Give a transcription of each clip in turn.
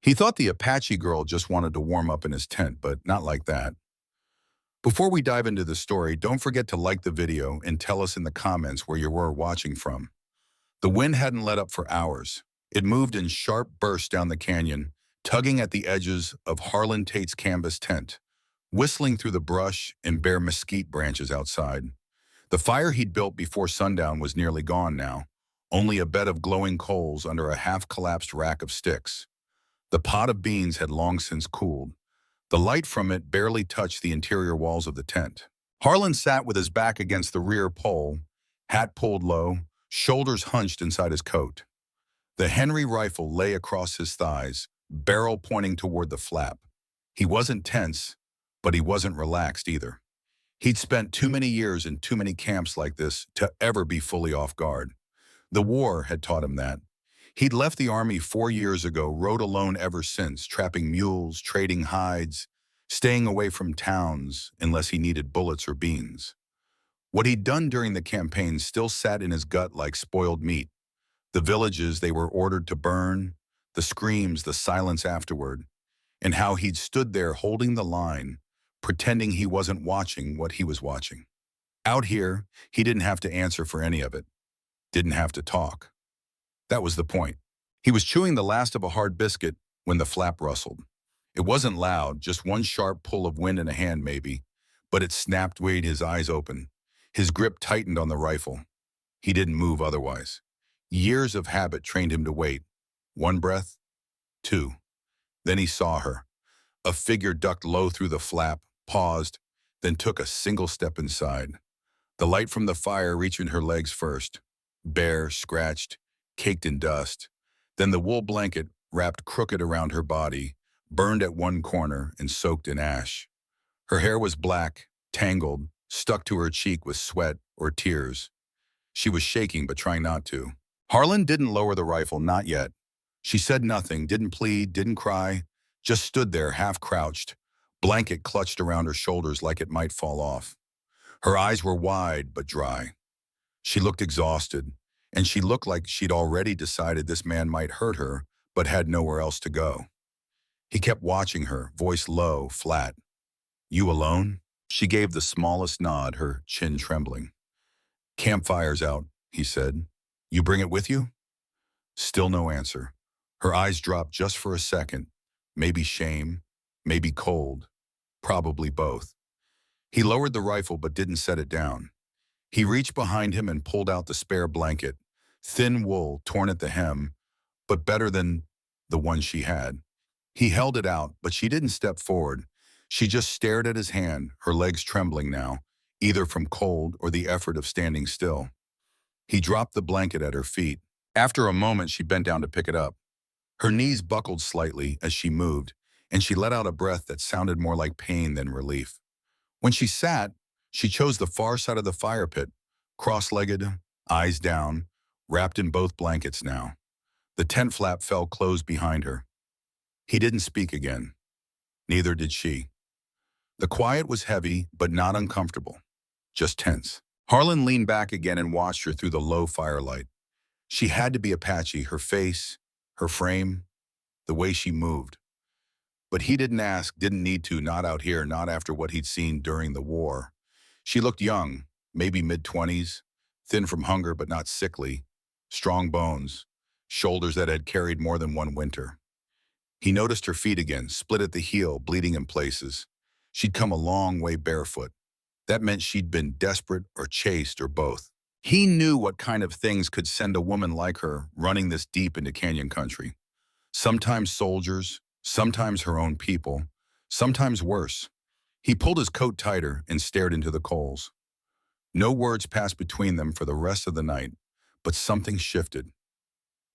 He thought the Apache girl just wanted to warm up in his tent, but not like that. Before we dive into the story, don't forget to like the video and tell us in the comments where you were watching from. The wind hadn't let up for hours. It moved in sharp bursts down the canyon, tugging at the edges of Harlan Tate's canvas tent, whistling through the brush and bare mesquite branches outside. The fire he'd built before sundown was nearly gone now, only a bed of glowing coals under a half-collapsed rack of sticks. The pot of beans had long since cooled. The light from it barely touched the interior walls of the tent. Harlan sat with his back against the rear pole, hat pulled low, shoulders hunched inside his coat. The Henry rifle lay across his thighs, barrel pointing toward the flap. He wasn't tense, but he wasn't relaxed either. He'd spent too many years in too many camps like this to ever be fully off guard. The war had taught him that. He'd left the army 4 years ago, rode alone ever since, trapping mules, trading hides, staying away from towns unless he needed bullets or beans. What he'd done during the campaign still sat in his gut like spoiled meat. The villages they were ordered to burn, the screams, the silence afterward, and how he'd stood there holding the line, pretending he wasn't watching what he was watching. Out here, he didn't have to answer for any of it, didn't have to talk. That was the point. He was chewing the last of a hard biscuit when the flap rustled. It wasn't loud, just one sharp pull of wind in a hand maybe, but it snapped Wade his eyes open. His grip tightened on the rifle. He didn't move otherwise. Years of habit trained him to wait. One breath, two. Then he saw her. A figure ducked low through the flap, paused, then took a single step inside. The light from the fire reaching her legs first, bare, scratched, caked in dust. Then the wool blanket, wrapped crooked around her body, burned at one corner and soaked in ash. Her hair was black, tangled, stuck to her cheek with sweat or tears. She was shaking but trying not to. Harlan didn't lower the rifle, not yet. She said nothing, didn't plead, didn't cry, just stood there half-crouched, blanket clutched around her shoulders like it might fall off. Her eyes were wide but dry. She looked exhausted, and she looked like she'd already decided this man might hurt her but had nowhere else to go. He kept watching her, voice low, flat. "You alone?" She gave the smallest nod, her chin trembling. "Campfire's out," he said. "You bring it with you?" Still no answer. Her eyes dropped just for a second. Maybe shame, maybe cold, probably both. He lowered the rifle but didn't set it down. He reached behind him and pulled out the spare blanket, thin wool torn at the hem, but better than the one she had. He held it out, but she didn't step forward. She just stared at his hand, her legs trembling now, either from cold or the effort of standing still. He dropped the blanket at her feet. After a moment, she bent down to pick it up. Her knees buckled slightly as she moved, and she let out a breath that sounded more like pain than relief. When she sat, she chose the far side of the fire pit, cross-legged, eyes down, wrapped in both blankets now. The tent flap fell closed behind her. He didn't speak again. Neither did she. The quiet was heavy, but not uncomfortable, just tense. Harlan leaned back again and watched her through the low firelight. She had to be Apache, her face, her frame, the way she moved. But he didn't ask, didn't need to, not out here, not after what he'd seen during the war. She looked young, maybe mid-20s, thin from hunger but not sickly, strong bones, shoulders that had carried more than one winter. He noticed her feet again, split at the heel, bleeding in places. She'd come a long way barefoot. That meant she'd been desperate or chased or both. He knew what kind of things could send a woman like her running this deep into canyon country. Sometimes soldiers, sometimes her own people, sometimes worse. He pulled his coat tighter and stared into the coals. No words passed between them for the rest of the night, but something shifted.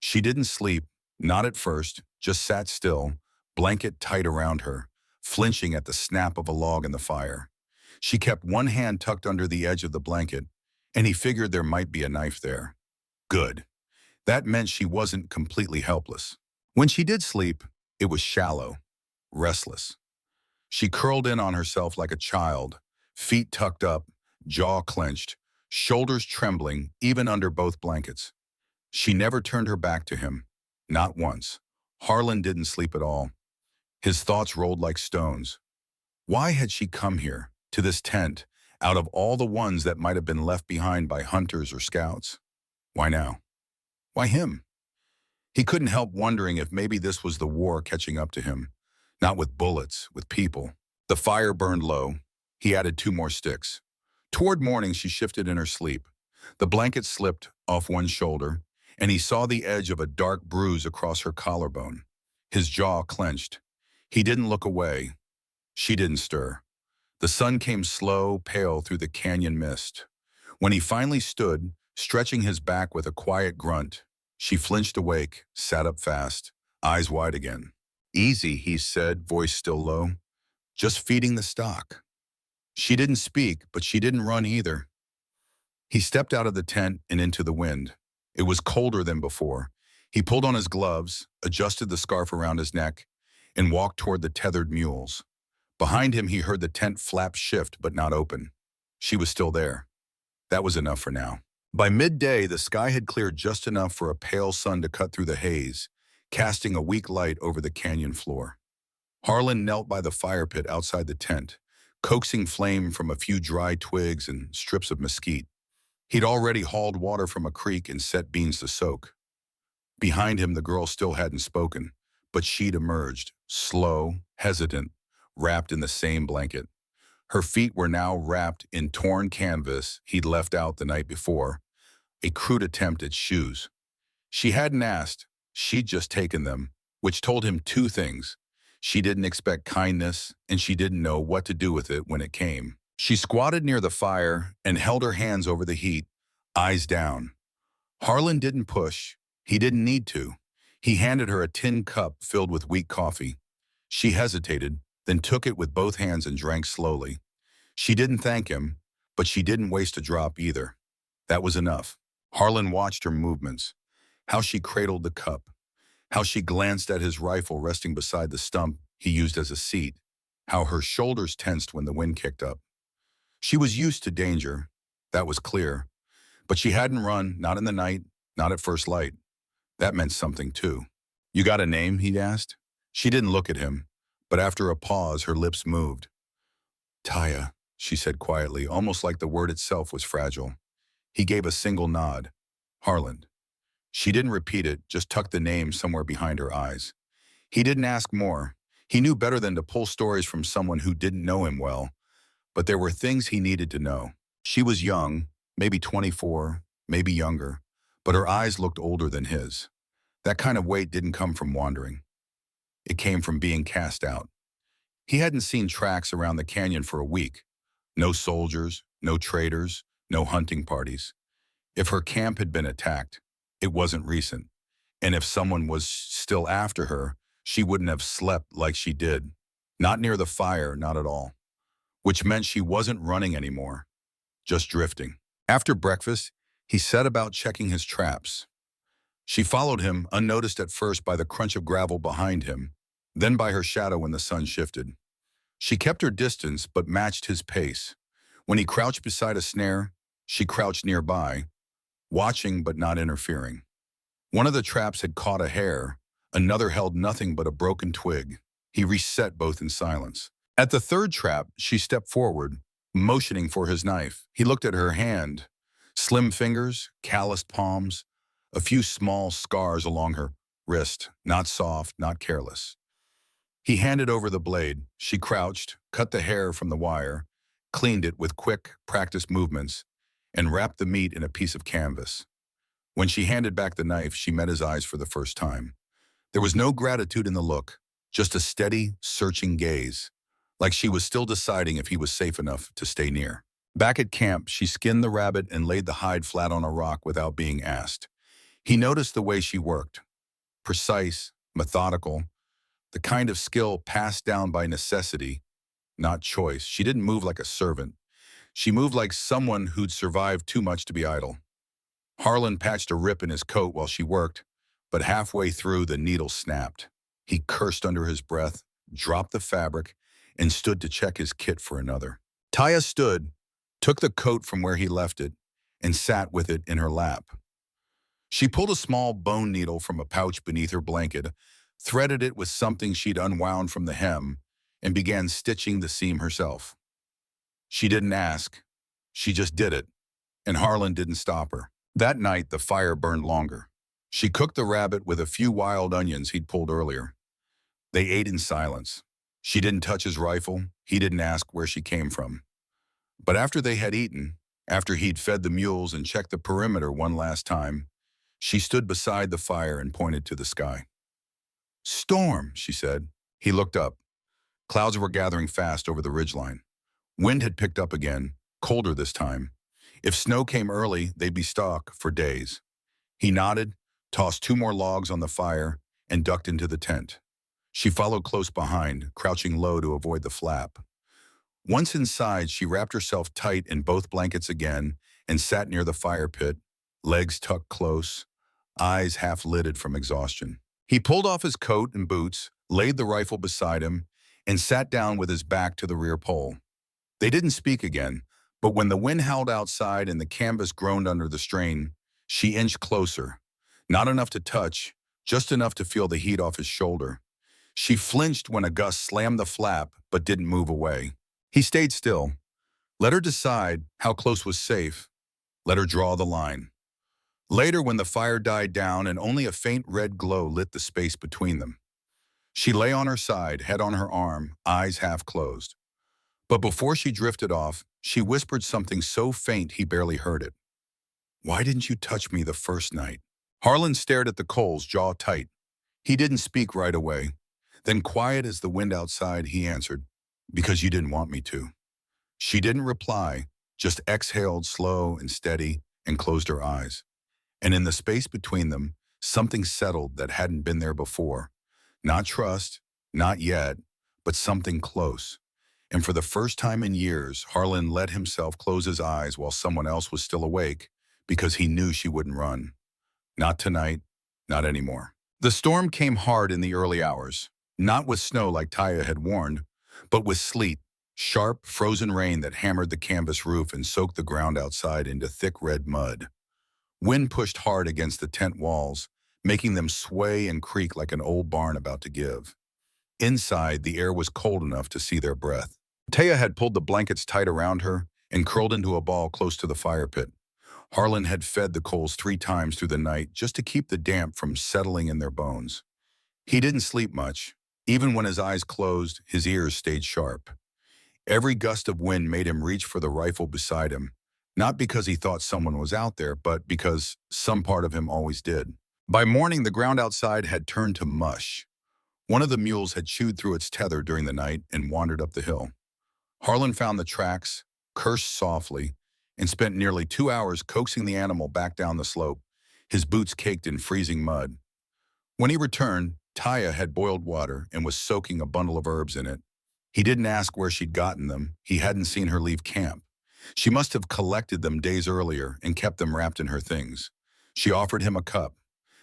She didn't sleep, not at first, just sat still, blanket tight around her, flinching at the snap of a log in the fire. She kept one hand tucked under the edge of the blanket, and he figured there might be a knife there. Good. That meant she wasn't completely helpless. When she did sleep, it was shallow, restless. She curled in on herself like a child, feet tucked up, jaw clenched, shoulders trembling even under both blankets. She never turned her back to him, not once. Harlan didn't sleep at all. His thoughts rolled like stones. Why had she come here, to this tent, out of all the ones that might have been left behind by hunters or scouts? Why now? Why him? He couldn't help wondering if maybe this was the war catching up to him. Not with bullets, with people. The fire burned low. He added 2 more sticks. Toward morning, she shifted in her sleep. The blanket slipped off one shoulder, and he saw the edge of a dark bruise across her collarbone. His jaw clenched. He didn't look away. She didn't stir. The sun came slow, pale through the canyon mist. When he finally stood, stretching his back with a quiet grunt, she flinched awake, sat up fast, eyes wide again. "Easy," he said, voice still low. "Just feeding the stock." She didn't speak, but she didn't run either. He stepped out of the tent and into the wind. It was colder than before. He pulled on his gloves, adjusted the scarf around his neck, and walked toward the tethered mules. Behind him, he heard the tent flap shift but not open. She was still there. That was enough for now. By midday, the sky had cleared just enough for a pale sun to cut through the haze, casting a weak light over the canyon floor. Harlan knelt by the fire pit outside the tent, coaxing flame from a few dry twigs and strips of mesquite. He'd already hauled water from a creek and set beans to soak. Behind him, the girl still hadn't spoken, but she'd emerged, slow, hesitant, wrapped in the same blanket. Her feet were now wrapped in torn canvas he'd left out the night before, a crude attempt at shoes. She hadn't asked, she'd just taken them, which told him 2 things. She didn't expect kindness, and she didn't know what to do with it when it came. She squatted near the fire and held her hands over the heat, eyes down. Harlan didn't push. He didn't need to. He handed her a tin cup filled with weak coffee. She hesitated, then took it with both hands and drank slowly. She didn't thank him, but she didn't waste a drop either. That was enough. Harlan watched her movements, how she cradled the cup, how she glanced at his rifle resting beside the stump he used as a seat, how her shoulders tensed when the wind kicked up. She was used to danger, that was clear, but she hadn't run, not in the night, not at first light. That meant something too. "You got a name?" he'd asked. She didn't look at him, but after a pause, her lips moved. "Taya," she said quietly, almost like the word itself was fragile. He gave a single nod. "Harlan." She didn't repeat it, just tucked the name somewhere behind her eyes. He didn't ask more. He knew better than to pull stories from someone who didn't know him well, but there were things he needed to know. She was young, maybe 24, maybe younger, but her eyes looked older than his. That kind of weight didn't come from wandering. It came from being cast out. He hadn't seen tracks around the canyon for a week. No soldiers, no traders, no hunting parties. If her camp had been attacked, it wasn't recent. And if someone was still after her, she wouldn't have slept like she did. Not near the fire, not at all. Which meant she wasn't running anymore, just drifting. After breakfast, he set about checking his traps. She followed him, unnoticed at first by the crunch of gravel behind him, then by her shadow when the sun shifted. She kept her distance but matched his pace. When he crouched beside a snare, she crouched nearby, watching but not interfering. One of the traps had caught a hare, another held nothing but a broken twig. He reset both in silence. At the third trap, she stepped forward, motioning for his knife. He looked at her hand. Slim fingers, calloused palms, a few small scars along her wrist, not soft, not careless. He handed over the blade. She crouched, cut the hair from the wire, cleaned it with quick, practiced movements, and wrapped the meat in a piece of canvas. When she handed back the knife, she met his eyes for the first time. There was no gratitude in the look, just a steady, searching gaze, like she was still deciding if he was safe enough to stay near. Back at camp, she skinned the rabbit and laid the hide flat on a rock without being asked. He noticed the way she worked. Precise, methodical, the kind of skill passed down by necessity, not choice. She didn't move like a servant. She moved like someone who'd survived too much to be idle. Harlan patched a rip in his coat while she worked, but halfway through the needle snapped. He cursed under his breath, dropped the fabric, and stood to check his kit for another. Taya stood, took the coat from where he left it, and sat with it in her lap. She pulled a small bone needle from a pouch beneath her blanket, threaded it with something she'd unwound from the hem, and began stitching the seam herself. She didn't ask. She just did it, and Harlan didn't stop her. That night, the fire burned longer. She cooked the rabbit with a few wild onions he'd pulled earlier. They ate in silence. She didn't touch his rifle. He didn't ask where she came from. But after they had eaten, after he'd fed the mules and checked the perimeter one last time, she stood beside the fire and pointed to the sky. "Storm," she said. He looked up. Clouds were gathering fast over the ridgeline. Wind had picked up again, colder this time. If snow came early, they'd be stuck for days. He nodded, tossed 2 more logs on the fire, and ducked into the tent. She followed close behind, crouching low to avoid the flap. Once inside, she wrapped herself tight in both blankets again and sat near the fire pit, legs tucked close, eyes half-lidded from exhaustion. He pulled off his coat and boots, laid the rifle beside him, and sat down with his back to the rear pole. They didn't speak again, but when the wind howled outside and the canvas groaned under the strain, she inched closer. Not enough to touch, just enough to feel the heat off his shoulder. She flinched when a gust slammed the flap, but didn't move away. He stayed still. Let her decide how close was safe. Let her draw the line. Later, when the fire died down and only a faint red glow lit the space between them, she lay on her side, head on her arm, eyes half closed. But before she drifted off, she whispered something so faint he barely heard it. "Why didn't you touch me the first night?" Harlan stared at the coals, jaw tight. He didn't speak right away. Then, quiet as the wind outside, he answered, "Because you didn't want me to." She didn't reply, just exhaled slow and steady and closed her eyes. And in the space between them, something settled that hadn't been there before. Not trust, not yet, but something close. And for the first time in years, Harlan let himself close his eyes while someone else was still awake, because he knew she wouldn't run. Not tonight, not anymore. The storm came hard in the early hours, not with snow like Taya had warned, but with sleet, sharp, frozen rain that hammered the canvas roof and soaked the ground outside into thick red mud. Wind pushed hard against the tent walls, making them sway and creak like an old barn about to give. Inside, the air was cold enough to see their breath. Taya had pulled the blankets tight around her and curled into a ball close to the fire pit. Harlan had fed the coals 3 times through the night just to keep the damp from settling in their bones. He didn't sleep much. Even when his eyes closed, his ears stayed sharp. Every gust of wind made him reach for the rifle beside him, not because he thought someone was out there, but because some part of him always did. By morning, the ground outside had turned to mush. One of the mules had chewed through its tether during the night and wandered up the hill. Harlan found the tracks, cursed softly, and spent nearly 2 hours coaxing the animal back down the slope, his boots caked in freezing mud. When he returned, Taya had boiled water and was soaking a bundle of herbs in it. He didn't ask where she'd gotten them. He hadn't seen her leave camp. She must have collected them days earlier and kept them wrapped in her things. She offered him a cup.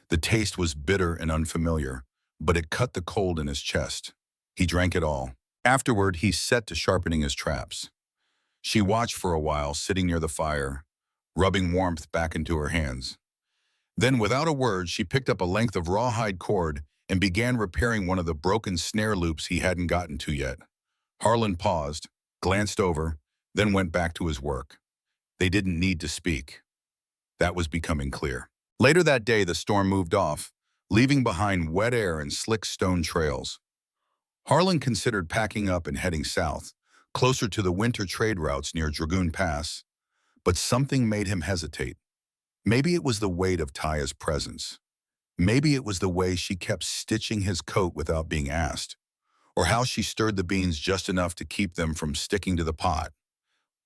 The taste was bitter and unfamiliar, but it cut the cold in his chest. He drank it all. Afterward, he set to sharpening his traps. She watched for a while, sitting near the fire, rubbing warmth back into her hands. Then, without a word, she picked up a length of rawhide cord and began repairing one of the broken snare loops he hadn't gotten to yet. Harlan paused, glanced over, then went back to his work. They didn't need to speak. That was becoming clear. Later that day, the storm moved off, leaving behind wet air and slick stone trails. Harlan considered packing up and heading south, closer to the winter trade routes near Dragoon Pass, but something made him hesitate. Maybe it was the weight of Taya's presence. Maybe it was the way she kept stitching his coat without being asked, or how she stirred the beans just enough to keep them from sticking to the pot.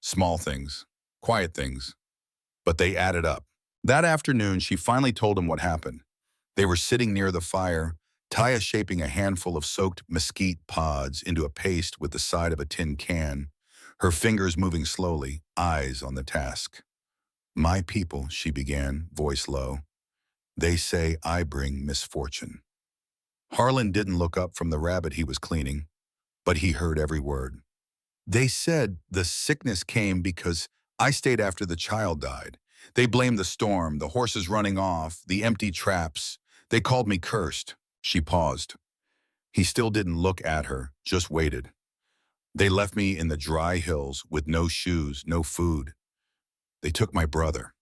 Small things, quiet things, but they added up. That afternoon, she finally told him what happened. They were sitting near the fire, Taya shaping a handful of soaked mesquite pods into a paste with the side of a tin can, her fingers moving slowly, eyes on the task. "My people," she began, voice low. "They say I bring misfortune." Harlan didn't look up from the rabbit he was cleaning, but he heard every word. "They said the sickness came because I stayed after the child died. They blamed the storm, the horses running off, the empty traps. They called me cursed." She paused. He still didn't look at her, just waited. They left me in the dry hills with no shoes, no food. They took my brother.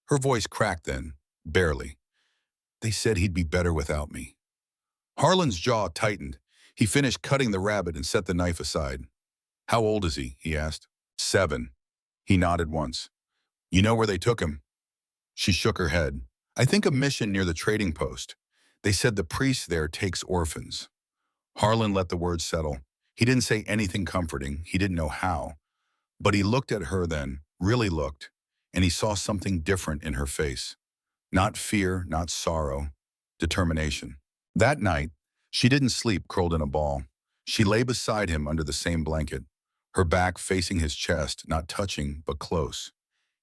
Her voice cracked then, barely. They said he'd be better without me. Harlan's jaw tightened. He finished cutting the rabbit and set the knife aside. How old is he asked. 7. He nodded once. You know where they took him? She shook her head. I think a mission near the trading post. They said the priest there takes orphans. Harlan let the words settle. He didn't say anything comforting. He didn't know how. But he looked at her then, really looked, and he saw something different in her face. Not fear, not sorrow, determination. That night, she didn't sleep curled in a ball. She lay beside him under the same blanket, her back facing his chest, not touching, but close.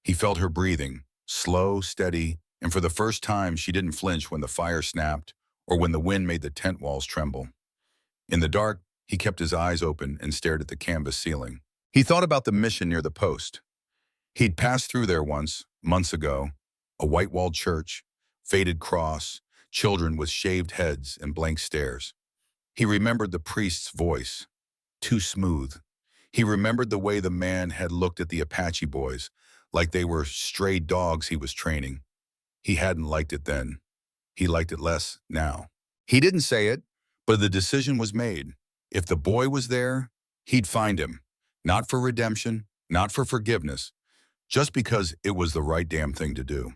He felt her breathing, slow, steady, and for the first time she didn't flinch when the fire snapped or when the wind made the tent walls tremble. In the dark, he kept his eyes open and stared at the canvas ceiling. He thought about the mission near the post. He'd passed through there once, months ago, a white-walled church, faded cross, children with shaved heads and blank stares. He remembered the priest's voice, too smooth. He remembered the way the man had looked at the Apache boys, like they were stray dogs he was training. He hadn't liked it then. He liked it less now. He didn't say it, but the decision was made. If the boy was there, he'd find him. Not for redemption, not for forgiveness, just because it was the right damn thing to do.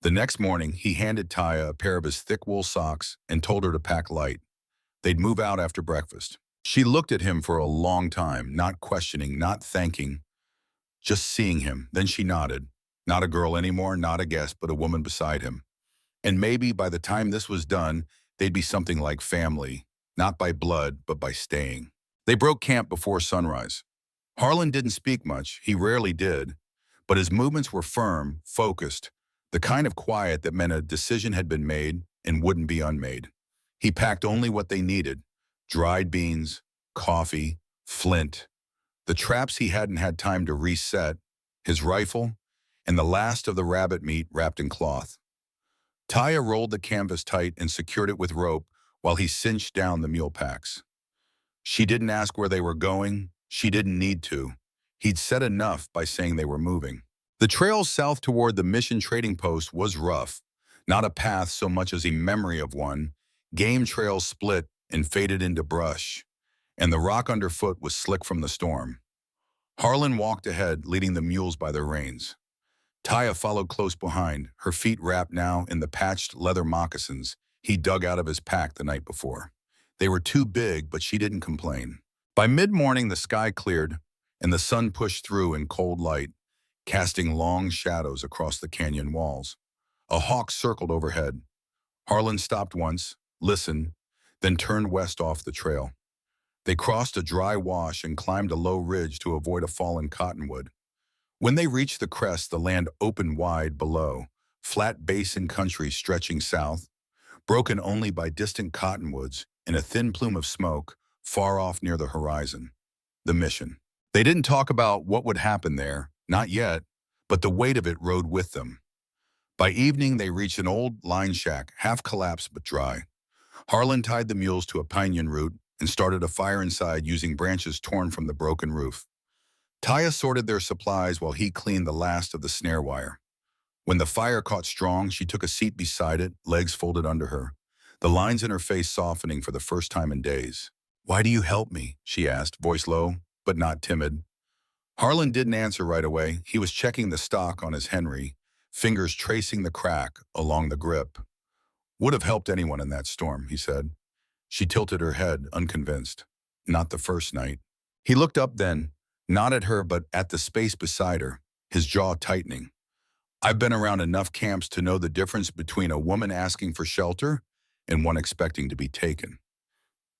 The next morning, he handed Taya a pair of his thick wool socks and told her to pack light. They'd move out after breakfast. She looked at him for a long time, not questioning, not thanking, just seeing him. Then she nodded. Not a girl anymore, not a guest, but a woman beside him. And maybe by the time this was done, they'd be something like family, not by blood, but by staying. They broke camp before sunrise. Harlan didn't speak much, he rarely did, but his movements were firm, focused, the kind of quiet that meant a decision had been made and wouldn't be unmade. He packed only what they needed: dried beans, coffee, flint, the traps he hadn't had time to reset, his rifle, and the last of the rabbit meat wrapped in cloth. Taya rolled the canvas tight and secured it with rope while he cinched down the mule packs. She didn't ask where they were going. She didn't need to. He'd said enough by saying they were moving. The trail south toward the mission trading post was rough, not a path so much as a memory of one. Game trails split and faded into brush, and the rock underfoot was slick from the storm. Harlan walked ahead, leading the mules by their reins. Taya followed close behind, her feet wrapped now in the patched leather moccasins he dug out of his pack the night before. They were too big, but she didn't complain. By mid-morning, the sky cleared, and the sun pushed through in cold light, casting long shadows across the canyon walls. A hawk circled overhead. Harlan stopped once, listened, then turned west off the trail. They crossed a dry wash and climbed a low ridge to avoid a fallen cottonwood. When they reached the crest, the land opened wide below, flat basin country stretching south, broken only by distant cottonwoods and a thin plume of smoke far off near the horizon. The mission. They didn't talk about what would happen there, not yet, but the weight of it rode with them. By evening, they reached an old line shack, half collapsed but dry. Harlan tied the mules to a pinyon root and started a fire inside using branches torn from the broken roof. Taya sorted their supplies while he cleaned the last of the snare wire. When the fire caught strong, she took a seat beside it, legs folded under her, the lines in her face softening for the first time in days. "Why do you help me?" she asked, voice low, but not timid. Harlan didn't answer right away. He was checking the stock on his Henry, fingers tracing the crack along the grip. "Would have helped anyone in that storm," he said. She tilted her head, unconvinced. "Not the first night." He looked up then, not at her but at the space beside her, his jaw tightening. "I've been around enough camps to know the difference between a woman asking for shelter and one expecting to be taken."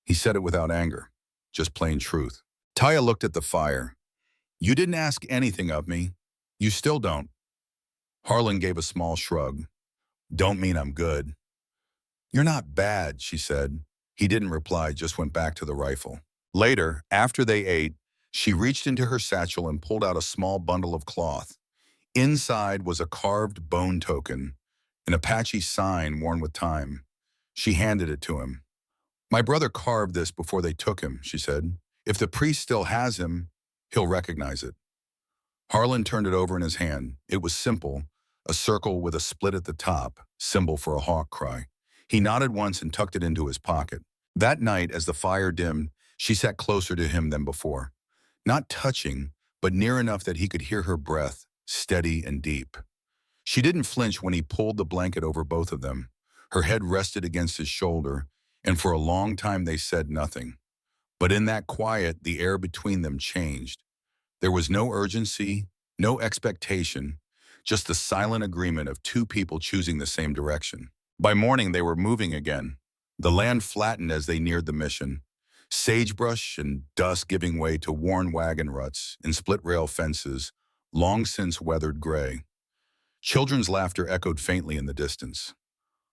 He said it without anger, just plain truth. Taya looked at the fire. "You didn't ask anything of me. You still don't." Harlan gave a small shrug. "Don't mean I'm good." "You're not bad," she said. He didn't reply, just went back to the rifle. Later, after they ate, she reached into her satchel and pulled out a small bundle of cloth. Inside was a carved bone token, an Apache sign worn with time. She handed it to him. My brother carved this before they took him, she said. If the priest still has him, he'll recognize it. Harlan turned it over in his hand. It was simple, a circle with a split at the top, symbol for a hawk cry. He nodded once and tucked it into his pocket. That night, as the fire dimmed, she sat closer to him than before. Not touching, but near enough that he could hear her breath, steady and deep. She didn't flinch when he pulled the blanket over both of them. Her head rested against his shoulder, and for a long time they said nothing. But in that quiet, the air between them changed. There was no urgency, no expectation, just the silent agreement of two people choosing the same direction. By morning, they were moving again. The land flattened as they neared the mission, sagebrush and dust giving way to worn wagon ruts and split-rail fences, long since weathered gray. Children's laughter echoed faintly in the distance.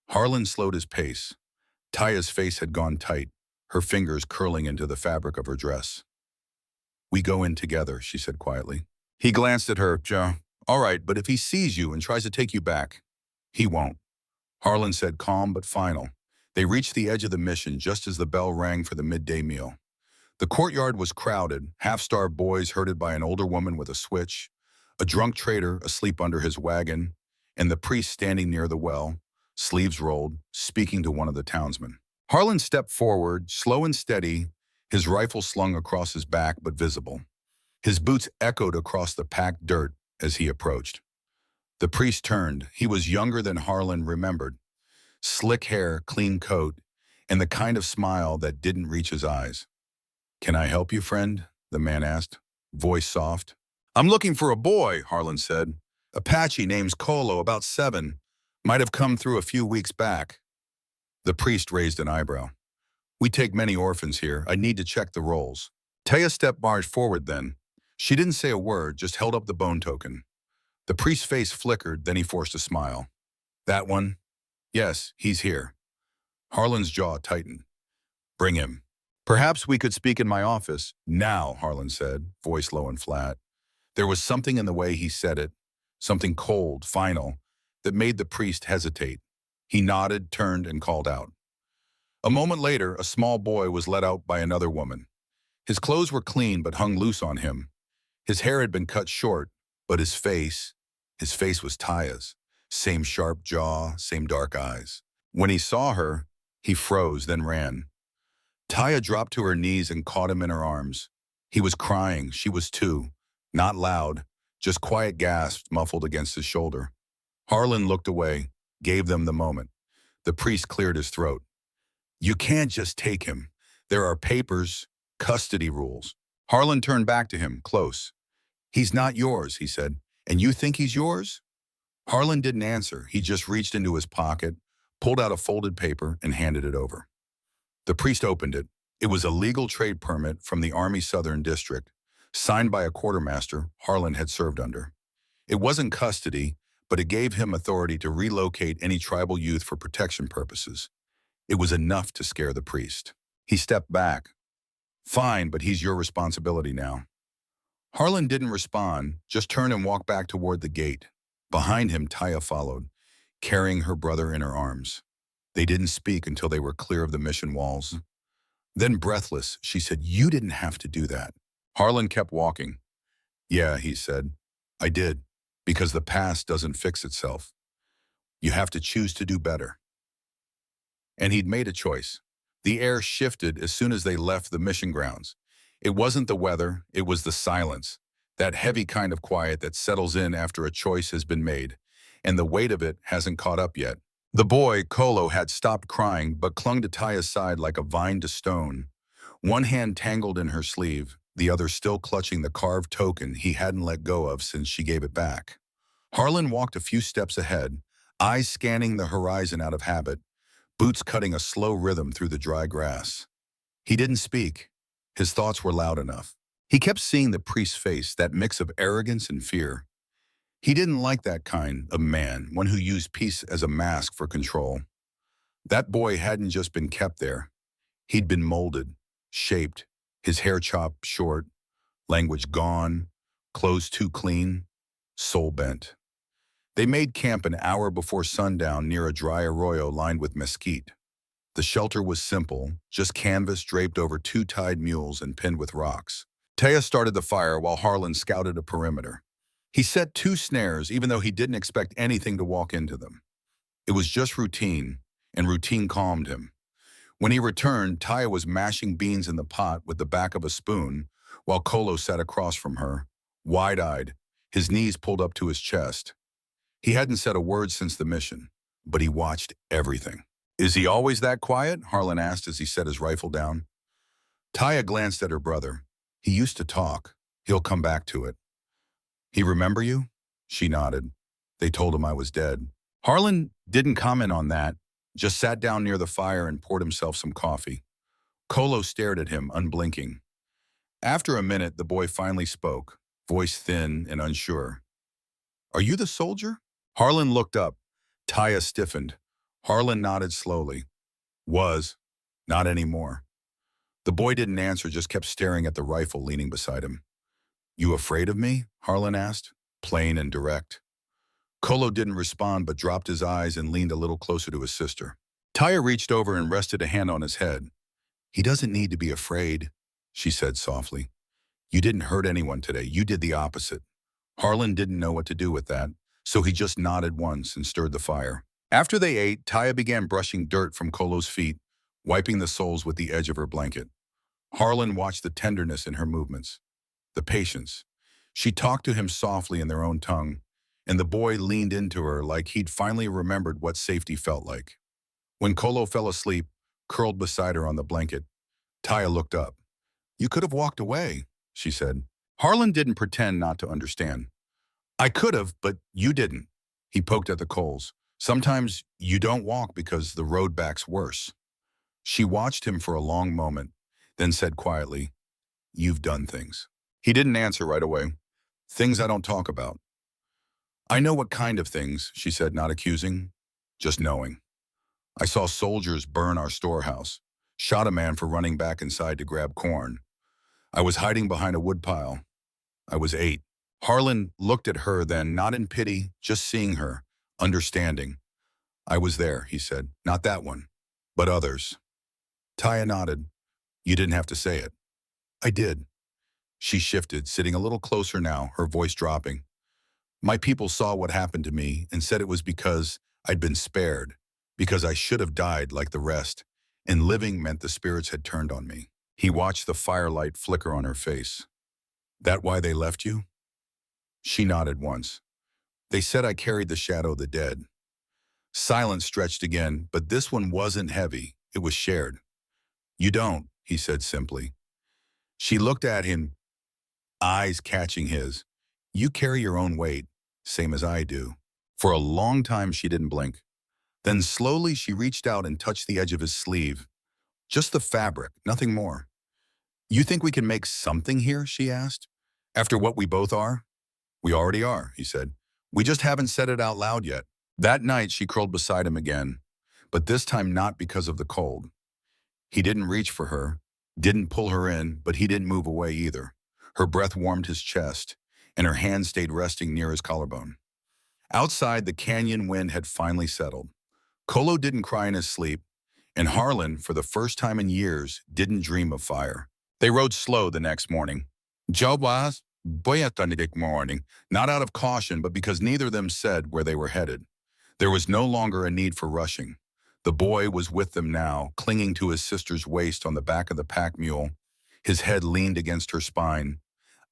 Harlan slowed his pace. Taya's face had gone tight, her fingers curling into the fabric of her dress. "We go in together," she said quietly. He glanced at her. All right, but if he sees you and tries to take you back?" "He won't," Harlan said, calm but final. They reached the edge of the mission just as the bell rang for the midday meal. The courtyard was crowded, half-starved boys herded by an older woman with a switch, a drunk trader asleep under his wagon, and the priest standing near the well, sleeves rolled, speaking to one of the townsmen. Harlan stepped forward, slow and steady, his rifle slung across his back but visible. His boots echoed across the packed dirt as he approached. The priest turned. He was younger than Harlan remembered. Slick hair, clean coat, and the kind of smile that didn't reach his eyes. "Can I help you, friend?" the man asked, voice soft. "I'm looking for a boy," Harlan said. "Apache, name's Kolo, about 7. Might have come through a few weeks back." The priest raised an eyebrow. "We take many orphans here. I need to check the rolls." Taya stepped forward then. She didn't say a word, just held up the bone token. The priest's face flickered, then he forced a smile. "That one?" "Yes, he's here." Harlan's jaw tightened. "Bring him." "Perhaps we could speak in my office." "Now," Harlan said, voice low and flat. There was something in the way he said it, something cold, final, that made the priest hesitate. He nodded, turned, and called out. A moment later, a small boy was led out by another woman. His clothes were clean but hung loose on him. His hair had been cut short, but his face was Taya's. Same sharp jaw, same dark eyes. When he saw her, he froze, then ran. Taya dropped to her knees and caught him in her arms. He was crying, she was too. Not loud, just quiet gasps muffled against his shoulder. Harlan looked away, gave them the moment. The priest cleared his throat. "You can't just take him. There are papers, custody rules." Harlan turned back to him, close. "He's not yours," he said. "And you think he's yours?" Harlan didn't answer. He just reached into his pocket, pulled out a folded paper, and handed it over. The priest opened it. It was a legal trade permit from the Army Southern District, signed by a quartermaster Harlan had served under. It wasn't custody, but it gave him authority to relocate any tribal youth for protection purposes. It was enough to scare the priest. He stepped back. "Fine, but he's your responsibility now." Harlan didn't respond, just turned and walked back toward the gate. Behind him, Taya followed, carrying her brother in her arms. They didn't speak until they were clear of the mission walls. Then, breathless, she said, "You didn't have to do that." Harlan kept walking. "Yeah," he said, "I did, because the past doesn't fix itself. You have to choose to do better." And he'd made a choice. The air shifted as soon as they left the mission grounds. It wasn't the weather, it was the silence, that heavy kind of quiet that settles in after a choice has been made, and the weight of it hasn't caught up yet. The boy, Kolo, had stopped crying but clung to Taya's side like a vine to stone, one hand tangled in her sleeve, the other still clutching the carved token he hadn't let go of since she gave it back. Harlan walked a few steps ahead, eyes scanning the horizon out of habit, boots cutting a slow rhythm through the dry grass. He didn't speak. His thoughts were loud enough. He kept seeing the priest's face, that mix of arrogance and fear. He didn't like that kind of man, one who used peace as a mask for control. That boy hadn't just been kept there. He'd been molded, shaped, his hair chopped short, language gone, clothes too clean, soul bent. They made camp an hour before sundown near a dry arroyo lined with mesquite. The shelter was simple, just canvas draped over two tied mules and pinned with rocks. Taya started the fire while Harlan scouted a perimeter. He set two snares even though he didn't expect anything to walk into them. It was just routine, and routine calmed him. When he returned, Taya was mashing beans in the pot with the back of a spoon, while Kolo sat across from her, wide-eyed, his knees pulled up to his chest. He hadn't said a word since the mission, but he watched everything. "Is he always that quiet?" Harlan asked as he set his rifle down. Taya glanced at her brother. "He used to talk. He'll come back to it." "He remember you?" She nodded. "They told him I was dead." Harlan didn't comment on that, just sat down near the fire and poured himself some coffee. Kolo stared at him, unblinking. After a minute, the boy finally spoke, voice thin and unsure. "Are you the soldier?" Harlan looked up. Taya stiffened. Harlan nodded slowly. "Was. Not anymore." The boy didn't answer, just kept staring at the rifle leaning beside him. "You afraid of me?" Harlan asked, plain and direct. Kolo didn't respond but dropped his eyes and leaned a little closer to his sister. Taya reached over and rested a hand on his head. "He doesn't need to be afraid," she said softly. "You didn't hurt anyone today. You did the opposite." Harlan didn't know what to do with that, so he just nodded once and stirred the fire. After they ate, Taya began brushing dirt from Kolo's feet, wiping the soles with the edge of her blanket. Harlan watched the tenderness in her movements, the patience. She talked to him softly in their own tongue, and the boy leaned into her like he'd finally remembered what safety felt like. When Kolo fell asleep, curled beside her on the blanket, Taya looked up. "You could have walked away," she said. Harlan didn't pretend not to understand. "I could have, but you didn't." He poked at the coals. "Sometimes you don't walk because the road back's worse." She watched him for a long moment, then said quietly, "You've done things." He didn't answer right away. "Things I don't talk about." "I know what kind of things," she said, not accusing, just knowing. "I saw soldiers burn our storehouse, shot a man for running back inside to grab corn. I was hiding behind a woodpile. I was 8. Harlan looked at her then, not in pity, just seeing her, understanding. "I was there," he said. "Not that one, but others." Taya nodded. "You didn't have to say it." "I did." She shifted, sitting a little closer now, her voice dropping. "My people saw what happened to me and said it was because I'd been spared, because I should have died like the rest, and living meant the spirits had turned on me." He watched the firelight flicker on her face. "That why they left you?" She nodded once. "They said I carried the shadow of the dead." Silence stretched again, but this one wasn't heavy. It was shared. "You don't," he said simply. She looked at him, eyes catching his. "You carry your own weight, same as I do." For a long time she didn't blink. Then slowly she reached out and touched the edge of his sleeve. Just the fabric, nothing more. "You think we can make something here?" she asked. "After what we both are?" "We already are," he said. "We just haven't said it out loud yet." That night she curled beside him again, but this time not because of the cold. He didn't reach for her, didn't pull her in, but he didn't move away either. Her breath warmed his chest, and her hand stayed resting near his collarbone. Outside, the canyon wind had finally settled. Kolo didn't cry in his sleep, and Harlan, for the first time in years, didn't dream of fire. They rode slow the next morning. Jawbaz, boyatandik morning, not out of caution, but because neither of them said where they were headed. There was no longer a need for rushing. The boy was with them now, clinging to his sister's waist on the back of the pack mule. His head leaned against her spine,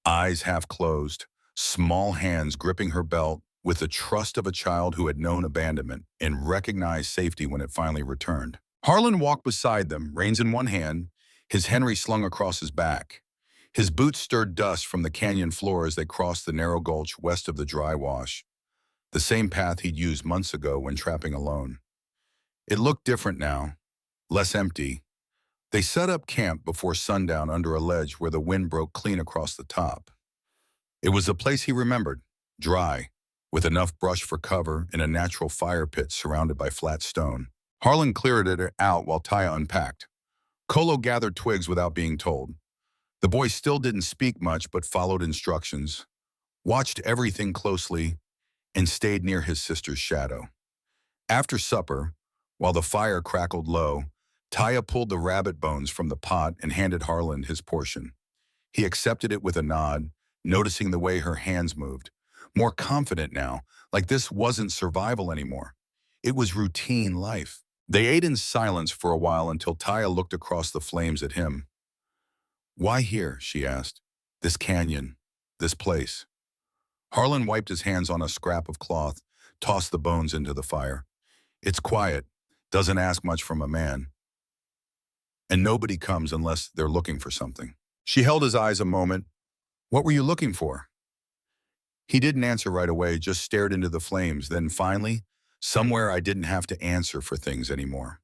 eyes half closed, small hands gripping her belt with the trust of a child who had known abandonment and recognized safety when it finally returned. Harlan walked beside them, reins in one hand, his Henry slung across his back. His boots stirred dust from the canyon floor as they crossed the narrow gulch west of the dry wash, the same path he'd used months ago when trapping alone. It looked different now, less empty. They set up camp before sundown under a ledge where the wind broke clean across the top. It was a place he remembered, dry, with enough brush for cover and a natural fire pit surrounded by flat stone. Harlan cleared it out while Taya unpacked. Kolo gathered twigs without being told. The boy still didn't speak much but followed instructions, watched everything closely, and stayed near his sister's shadow. After supper, while the fire crackled low, Taya pulled the rabbit bones from the pot and handed Harlan his portion. He accepted it with a nod, noticing the way her hands moved. More confident now, like this wasn't survival anymore. It was routine life. They ate in silence for a while until Taya looked across the flames at him. "Why here?" she asked. "This canyon, this place." Harlan wiped his hands on a scrap of cloth, tossed the bones into the fire. "It's quiet, doesn't ask much from a man, and nobody comes unless they're looking for something." She held his eyes a moment. "What were you looking for?" He didn't answer right away, just stared into the flames. Then finally, "Somewhere I didn't have to answer for things anymore."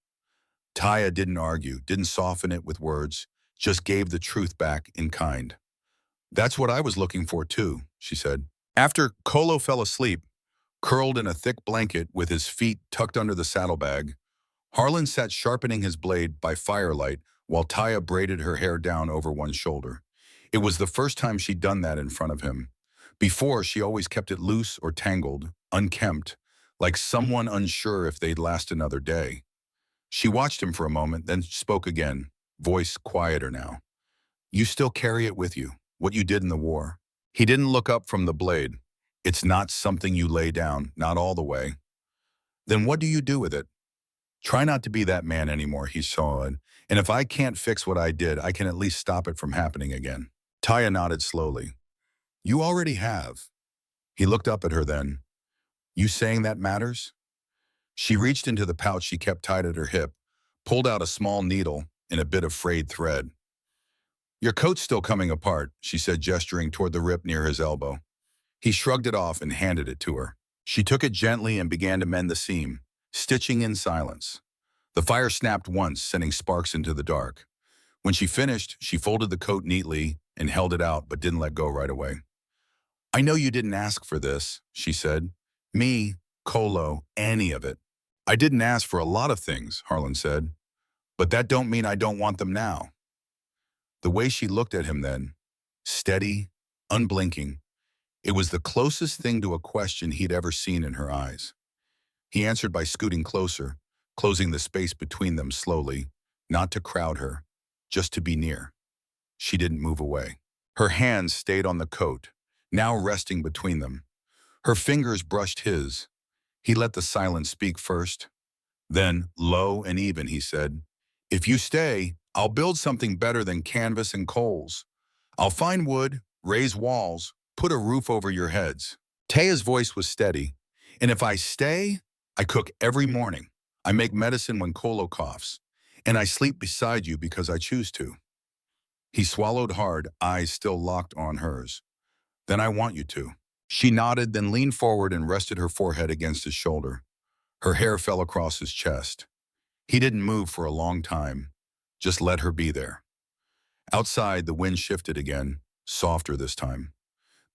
Taya didn't argue, didn't soften it with words, just gave the truth back in kind. "That's what I was looking for too," she said. After Kolo fell asleep, curled in a thick blanket with his feet tucked under the saddlebag, Harlan sat sharpening his blade by firelight while Taya braided her hair down over one shoulder. It was the first time she'd done that in front of him. Before, she always kept it loose or tangled, unkempt, like someone unsure if they'd last another day. She watched him for a moment, then spoke again, voice quieter now. "You still carry it with you, what you did in the war." He didn't look up from the blade. "It's not something you lay down, not all the way." "Then what do you do with it?" "Try not to be that man anymore," he saw, "and if I can't fix what I did, I can at least stop it from happening again." Taya nodded slowly. "You already have." He looked up at her then. "You saying that matters?" She reached into the pouch she kept tied at her hip, pulled out a small needle and a bit of frayed thread. "Your coat's still coming apart," she said, gesturing toward the rip near his elbow. He shrugged it off and handed it to her. She took it gently and began to mend the seam, stitching in silence. The fire snapped once, sending sparks into the dark. When she finished, she folded the coat neatly and held it out, but didn't let go right away. "I know you didn't ask for this," she said. "Me, Kolo, any of it." "I didn't ask for a lot of things," Harlan said, "but that don't mean I don't want them now." The way she looked at him then, steady, unblinking, it was the closest thing to a question he'd ever seen in her eyes. He answered by scooting closer, closing the space between them slowly, not to crowd her, just to be near. She didn't move away. Her hands stayed on the coat, now resting between them. Her fingers brushed his. He let the silence speak first. Then, low and even, he said, "If you stay, I'll build something better than canvas and coals. I'll find wood, raise walls, put a roof over your heads." Taya's voice was steady. "And if I stay, I cook every morning. I make medicine when Kolo coughs. And I sleep beside you because I choose to." He swallowed hard, eyes still locked on hers. "Then I want you to." She nodded, then leaned forward and rested her forehead against his shoulder. Her hair fell across his chest. He didn't move for a long time, just let her be there. Outside, the wind shifted again, softer this time.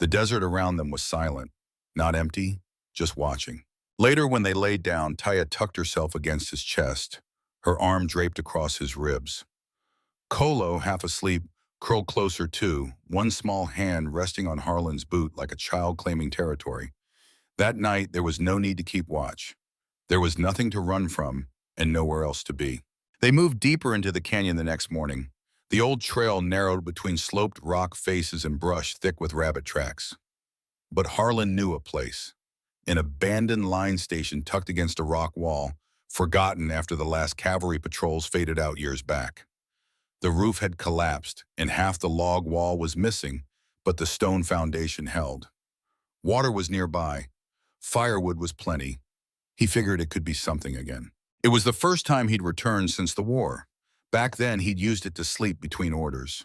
The desert around them was silent, not empty, just watching. Later, when they laid down, Taya tucked herself against his chest, her arm draped across his ribs. Kolo, half asleep, curled closer too, one small hand resting on Harlan's boot like a child claiming territory. That night, there was no need to keep watch. There was nothing to run from and nowhere else to be. They moved deeper into the canyon the next morning. The old trail narrowed between sloped rock faces and brush thick with rabbit tracks. But Harlan knew a place. An abandoned line station tucked against a rock wall, forgotten after the last cavalry patrols faded out years back. The roof had collapsed, and half the log wall was missing, but the stone foundation held. Water was nearby. Firewood was plenty. He figured it could be something again. It was the first time he'd returned since the war. Back then, he'd used it to sleep between orders.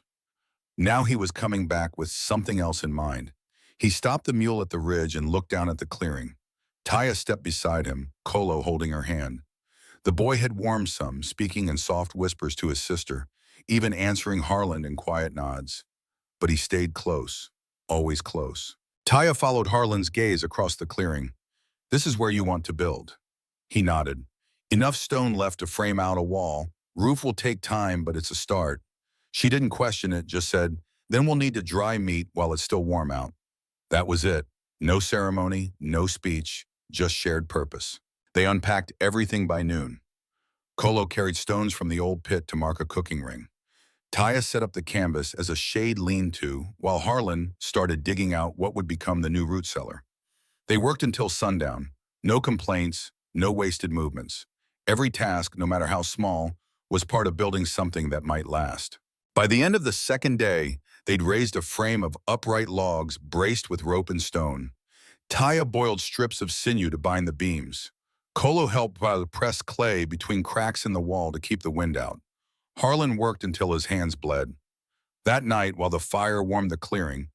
Now he was coming back with something else in mind. He stopped the mule at the ridge and looked down at the clearing. Taya stepped beside him, Kolo holding her hand. The boy had warmed some, speaking in soft whispers to his sister, even answering Harlan in quiet nods. But he stayed close, always close. Taya followed Harlan's gaze across the clearing. "This is where you want to build." He nodded. "Enough stone left to frame out a wall. Roof will take time, but it's a start." She didn't question it, just said, "Then we'll need to dry meat while it's still warm out." That was it. No ceremony, no speech, just shared purpose. They unpacked everything by noon. Kolo carried stones from the old pit to mark a cooking ring. Taya set up the canvas as a shade lean-to, while Harlan started digging out what would become the new root cellar. They worked until sundown. No complaints, no wasted movements. Every task, no matter how small, was part of building something that might last. By the end of the second day, they'd raised a frame of upright logs braced with rope and stone. Taya boiled strips of sinew to bind the beams. Kolo helped press clay between cracks in the wall to keep the wind out. Harlan worked until his hands bled. That night, while the fire warmed the clearing,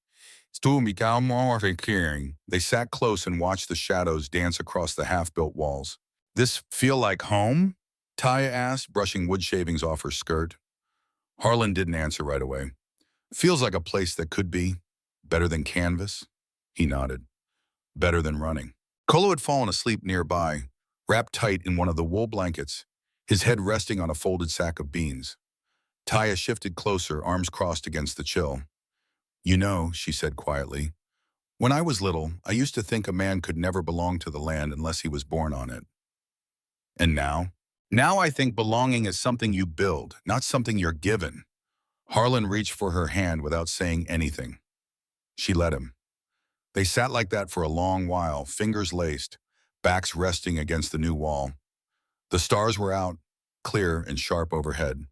they sat close and watched the shadows dance across the half-built walls. "This feel like home?" Taya asked, brushing wood shavings off her skirt. Harlan didn't answer right away. "Feels like a place that could be. Better than canvas?" He nodded. "Better than running." Kolo had fallen asleep nearby, wrapped tight in one of the wool blankets, his head resting on a folded sack of beans. Taya shifted closer, arms crossed against the chill. "You know," she said quietly, "when I was little, I used to think a man could never belong to the land unless he was born on it. And now? Now I think belonging is something you build, not something you're given." Harlan reached for her hand without saying anything. She let him. They sat like that for a long while, fingers laced, backs resting against the new wall. The stars were out, clear and sharp overhead.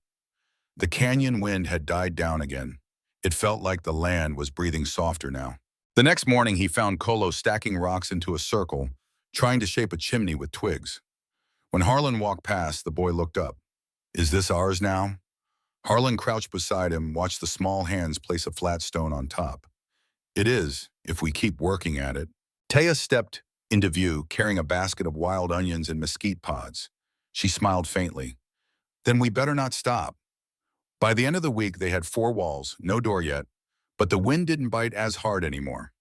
The canyon wind had died down again. It felt like the land was breathing softer now. The next morning, he found Kolo stacking rocks into a circle, trying to shape a chimney with twigs. When Harlan walked past, the boy looked up. "Is this ours now?" Harlan crouched beside him, watched the small hands place a flat stone on top. "It is, if we keep working at it." Taya stepped into view, carrying a basket of wild onions and mesquite pods. She smiled faintly. "Then we better not stop." By the end of the week, they had 4 walls, no door yet, but the wind didn't bite as hard anymore.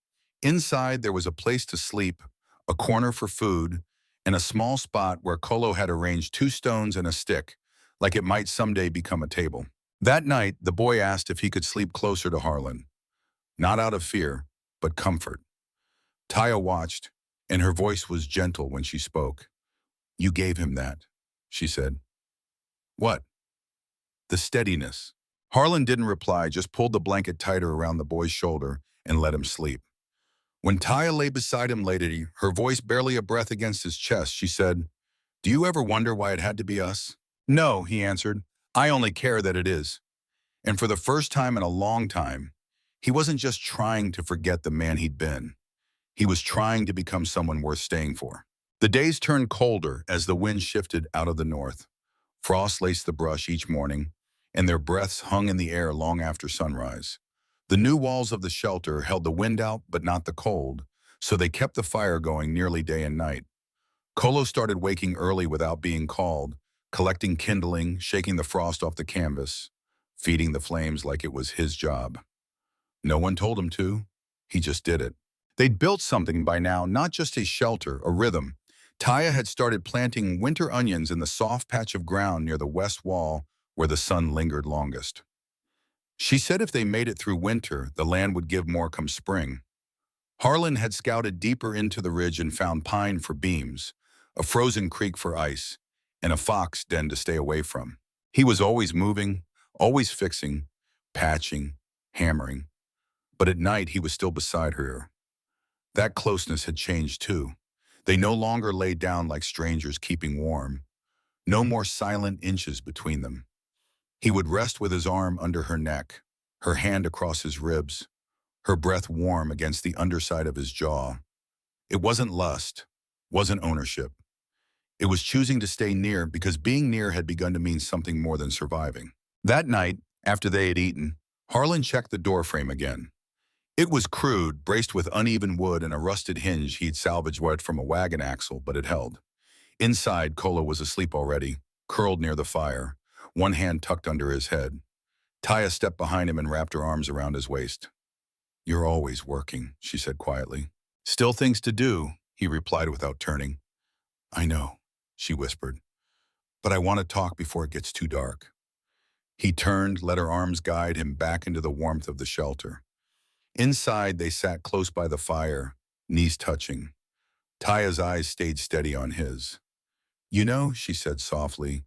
Inside, there was a place to sleep, a corner for food, and a small spot where Kolo had arranged 2 stones and a stick, like it might someday become a table. That night, the boy asked if he could sleep closer to Harlan. Not out of fear, but comfort. Taya watched, and her voice was gentle when she spoke. "You gave him that," she said. "What?" "The steadiness." Harlan didn't reply, just pulled the blanket tighter around the boy's shoulder and let him sleep. When Taya lay beside him later, her voice barely a breath against his chest, she said, "Do you ever wonder why it had to be us?" "No," he answered. "I only care that it is." And for the first time in a long time, he wasn't just trying to forget the man he'd been. He was trying to become someone worth staying for. The days turned colder as the wind shifted out of the north. Frost laced the brush each morning, and their breaths hung in the air long after sunrise. The new walls of the shelter held the wind out but not the cold, so they kept the fire going nearly day and night. Kolo started waking early without being called, collecting kindling, shaking the frost off the canvas, feeding the flames like it was his job. No one told him to. He just did it. They'd built something by now, not just a shelter, a rhythm. Taya had started planting winter onions in the soft patch of ground near the west wall where the sun lingered longest. She said if they made it through winter, the land would give more come spring. Harlan had scouted deeper into the ridge and found pine for beams, a frozen creek for ice, and a fox den to stay away from. He was always moving, always fixing, patching, hammering. But at night, he was still beside her. That closeness had changed too. They no longer lay down like strangers keeping warm. No more silent inches between them. He would rest with his arm under her neck, her hand across his ribs, her breath warm against the underside of his jaw. It wasn't lust, wasn't ownership. It was choosing to stay near because being near had begun to mean something more than surviving. That night, after they had eaten, Harlan checked the doorframe again. It was crude, braced with uneven wood and a rusted hinge he'd salvaged wet from a wagon axle, but it held. Inside, Kolo was asleep already, curled near the fire, one hand tucked under his head. Taya stepped behind him and wrapped her arms around his waist. "You're always working," she said quietly. "Still things to do," he replied without turning. "I know," she whispered, "but I want to talk before it gets too dark." He turned, let her arms guide him back into the warmth of the shelter. Inside, they sat close by the fire, knees touching. Taya's eyes stayed steady on his. "You know," she said softly,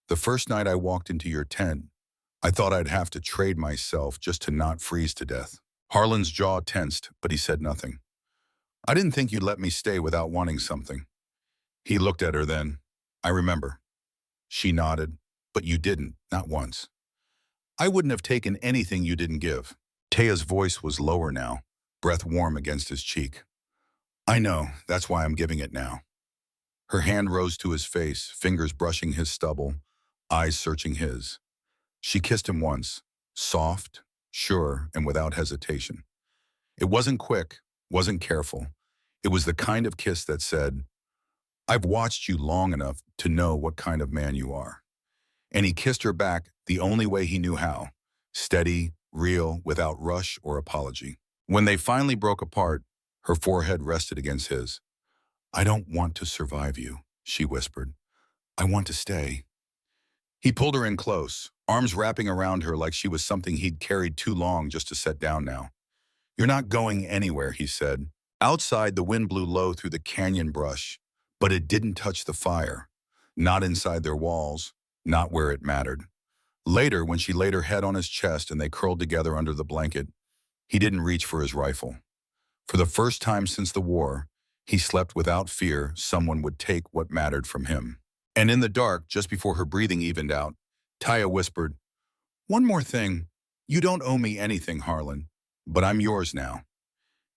The first night I walked into your tent, I thought I'd have to trade myself just to not freeze to death. Harlan's jaw tensed, but he said nothing. I didn't think you'd let me stay without wanting something. He looked at her then. I remember. She nodded. But you didn't, not once. I wouldn't have taken anything you didn't give. Taya's voice was lower now, breath warm against his cheek. I know, that's why I'm giving it now. Her hand rose to his face, fingers brushing his stubble, eyes searching his. She kissed him once, soft, sure, and without hesitation. It wasn't quick, wasn't careful. It was the kind of kiss that said, I've watched you long enough to know what kind of man you are. And he kissed her back the only way he knew how, steady, real, without rush or apology. When they finally broke apart, her forehead rested against his. I don't want to survive you, she whispered. I want to stay. He pulled her in close, arms wrapping around her like she was something he'd carried too long just to set down now. You're not going anywhere, he said. Outside, the wind blew low through the canyon brush, but it didn't touch the fire. Not inside their walls, not where it mattered. Later, when she laid her head on his chest and they curled together under the blanket, he didn't reach for his rifle. For the first time since the war, he slept without fear someone would take what mattered from him. And in the dark, just before her breathing evened out, Taya whispered, One more thing. You don't owe me anything, Harlan, but I'm yours now.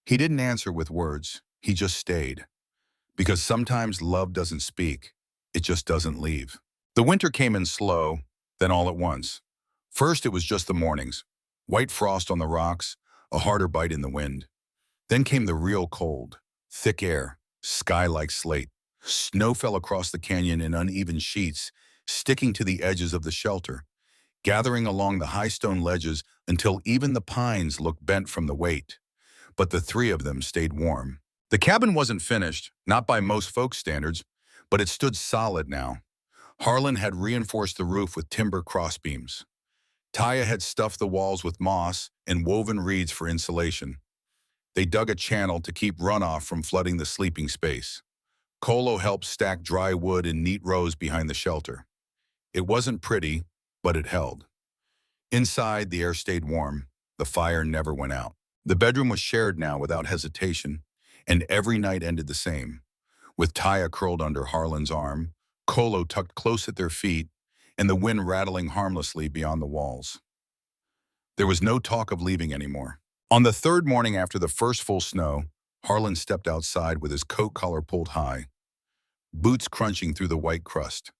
He didn't answer with words. He just stayed. Because sometimes love doesn't speak. It just doesn't leave. The winter came in slow, then all at once. First, it was just the mornings. White frost on the rocks, a harder bite in the wind. Then came the real cold. Thick air, sky like slate. Snow fell across the canyon in uneven sheets, sticking to the edges of the shelter, gathering along the high stone ledges until even the pines looked bent from the weight. But the three of them stayed warm. The cabin wasn't finished, not by most folks' standards, but it stood solid now. Harlan had reinforced the roof with timber crossbeams. Taya had stuffed the walls with moss and woven reeds for insulation. They dug a channel to keep runoff from flooding the sleeping space. Kolo helped stack dry wood in neat rows behind the shelter. It wasn't pretty, but it held. Inside, the air stayed warm. The fire never went out. The bedroom was shared now without hesitation, and every night ended the same, with Taya curled under Harlan's arm, Kolo tucked close at their feet, and the wind rattling harmlessly beyond the walls. There was no talk of leaving anymore. On the third morning after the first full snow, Harlan stepped outside with his coat collar pulled high, boots crunching through the white crust.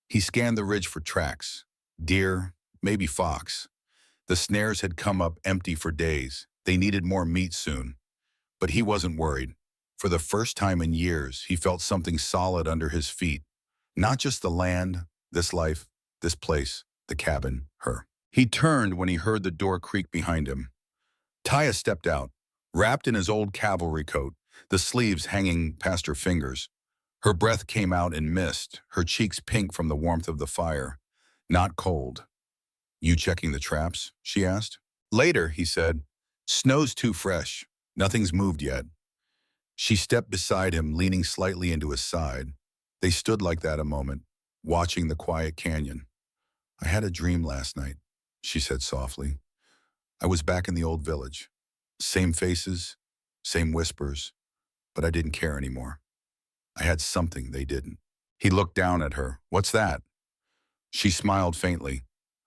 He scanned the ridge for tracks. Deer, maybe fox. The snares had come up empty for days. They needed more meat soon. But he wasn't worried. For the first time in years, he felt something solid under his feet. Not just the land, this life, this place, the cabin, her. He turned when he heard the door creak behind him. Taya stepped out, wrapped in his old cavalry coat, the sleeves hanging past her fingers. Her breath came out in mist, her cheeks pink from the warmth of the fire. Not cold. You checking the traps? She asked. Later, he said. Snow's too fresh. Nothing's moved yet. She stepped beside him, leaning slightly into his side. They stood like that a moment, watching the quiet canyon. I had a dream last night, she said softly. I was back in the old village. Same faces, same whispers, but I didn't care anymore. I had something they didn't. He looked down at her. What's that? She smiled faintly.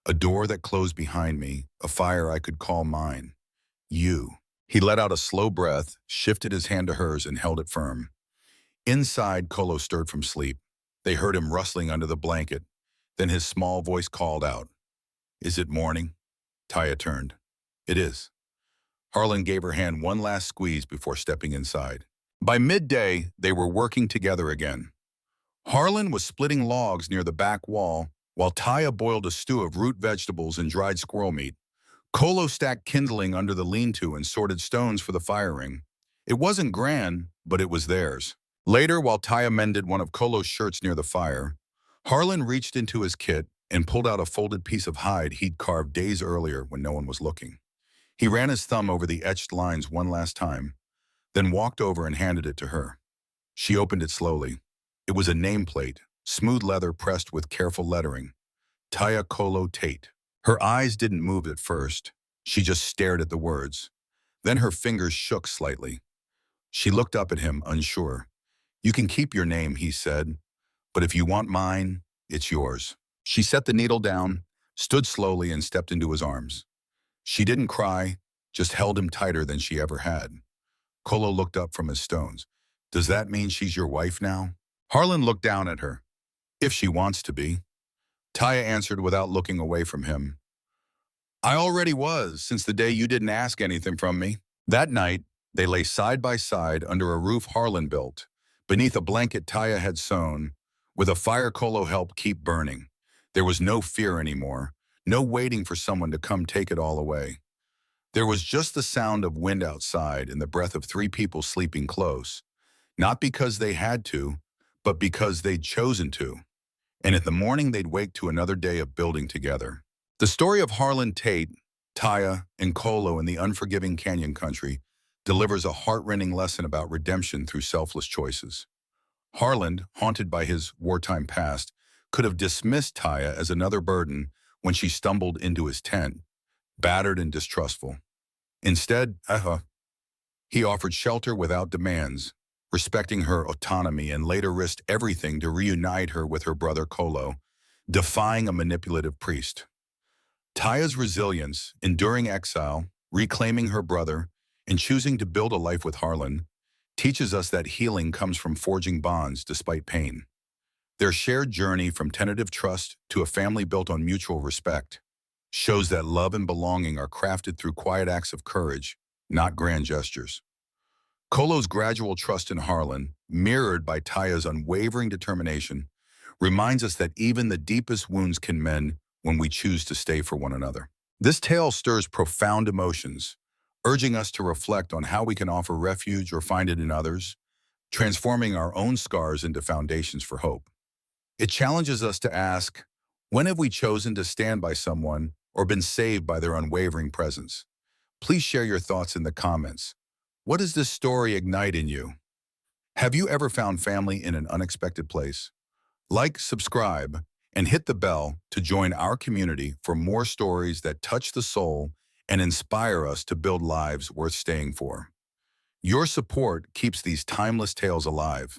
A door that closed behind me, a fire I could call mine. You. He let out a slow breath, shifted his hand to hers, and held it firm. Inside, Kolo stirred from sleep. They heard him rustling under the blanket. Then his small voice called out. Is it morning? Taya turned. It is. Harlan gave her hand one last squeeze before stepping inside. By midday, they were working together again. Harlan was splitting logs near the back wall, while Taya boiled a stew of root vegetables and dried squirrel meat. Kolo stacked kindling under the lean-to and sorted stones for the fire ring. It wasn't grand, but it was theirs. Later, while Taya mended one of Kolo's shirts near the fire, Harlan reached into his kit and pulled out a folded piece of hide he'd carved days earlier when no one was looking. He ran his thumb over the etched lines one last time, then walked over and handed it to her. She opened it slowly. It was a nameplate, smooth leather pressed with careful lettering. Taya Kolo Tate. Her eyes didn't move at first. She just stared at the words. Then her fingers shook slightly. She looked up at him, unsure. You can keep your name, he said, but if you want mine, it's yours. She set the needle down, stood slowly, and stepped into his arms. She didn't cry, just held him tighter than she ever had. Kolo looked up from his stones. Does that mean she's your wife now? Harlan looked down at her. If she wants to be. Taya answered without looking away from him. I already was, since the day you didn't ask anything from me. That night, they lay side by side under a roof Harlan built, beneath a blanket Taya had sewn, with a fire Kolo helped keep burning. There was no fear anymore, no waiting for someone to come take it all away. There was just the sound of wind outside and the breath of three people sleeping close, not because they had to, but because they'd chosen to. And in the morning, they'd wake to another day of building together. The story of Harlan Tate, Taya, and Kolo in the unforgiving Canyon country delivers a heart-rending lesson about redemption through selfless choices. Harlan, haunted by his wartime past, could have dismissed Taya as another burden when she stumbled into his tent, battered and distrustful. Instead, he offered shelter without demands, respecting her autonomy, and later risked everything to reunite her with her brother Kolo, defying a manipulative priest. Taya's resilience, enduring exile, reclaiming her brother, and choosing to build a life with Harlan, teaches us that healing comes from forging bonds despite pain. Their shared journey from tentative trust to a family built on mutual respect shows that love and belonging are crafted through quiet acts of courage, not grand gestures. Kolo's gradual trust in Harlan, mirrored by Taya's unwavering determination, reminds us that even the deepest wounds can mend when we choose to stay for one another. This tale stirs profound emotions, urging us to reflect on how we can offer refuge or find it in others, transforming our own scars into foundations for hope. It challenges us to ask, when have we chosen to stand by someone or been saved by their unwavering presence? Please share your thoughts in the comments. What does this story ignite in you? Have you ever found family in an unexpected place? Like, subscribe, and hit the bell to join our community for more stories that touch the soul and inspire us to build lives worth staying for. Your support keeps these timeless tales alive.